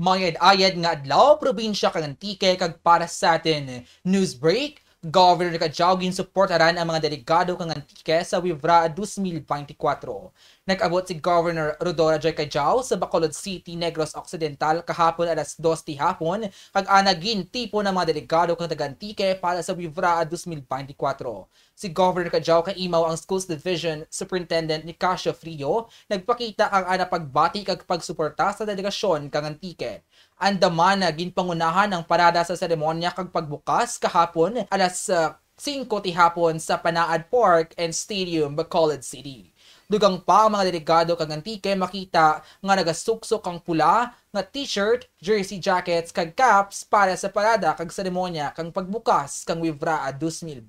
Mayad-ayad nga adlaw probinsya kang Antique kag para sa atin news break. Governor Kajao ginsuportaran ang mga delegado kang Antique sa Wivra 2024. Nag-abot si Governor Rodora Joy Kajao sa Bacolod City, Negros Occidental kahapon alas 2 hapon kag anagin tipo ng mga delegado kang taga-Antique para sa Wivra 2024. Si Governor Kajao kaimaw ang Schools Division Superintendent ni Casio Frio nagpakita ang ana pagbati kag pagsuporta sa delegasyon kang Antique. Andaman na ginpangunahan ang parada sa seremonya kag pagbukas kahapon alas 5 hapon sa Panaad Park and Stadium, Bacolod City. Dugang pa ang mga delegado kang Antique makita nga nagasuksok ang pula nga t-shirt, jersey jackets kag caps para sa parada kag seremonya kang pagbukas kang Wivra 2024.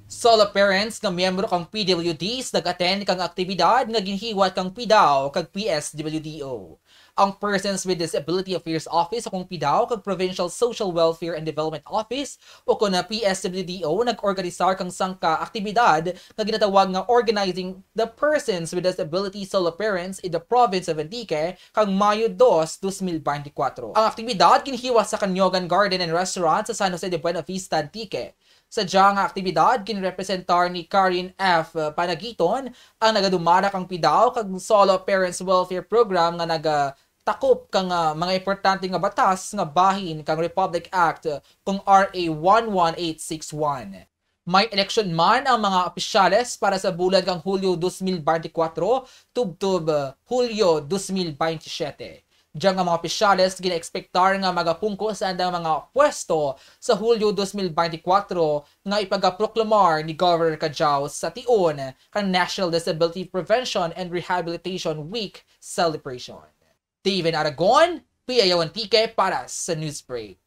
Solo parents nga miyembro kang PWDs nag-attend kang aktibidad nga ginhiwat kang PDAO kag PSWDO. Ang Persons with Disability Affairs Office o kung PDAO kag Provincial Social Welfare and Development Office o kung na PSWDO nag-organisar kang sangka aktibidad nga ginatawag nga Organizing the Persons with Disability Solo Parents in the Province of Antique kang Mayo 2, 2024. Ang aktibidad ginhiwat sa Canyogan Garden and Restaurant sa San Jose de Buena Vista, Antique. Sa diyang aktibidad, kinrepresentar ni Karin F. Panagiton ang nagadumara kang PDAO kag Solo Parents Welfare Program nga nagatakop kang mga importante nga batas nga bahin kang Republic Act kung RA 11861. May eleksyon man ang mga opisyales para sa bulan kang Hulyo 2024 tubtob Hulyo 2027. Diyan nga mga opisyales gina-expectar nga magapungko sa andang mga pwesto sa Hulyo 2024 nga ipagaproklamar ni Governor Kajao sa tion kang National Disability Prevention and Rehabilitation Week celebration. Steven Aragon, PIO Antique para sa Newsbreak.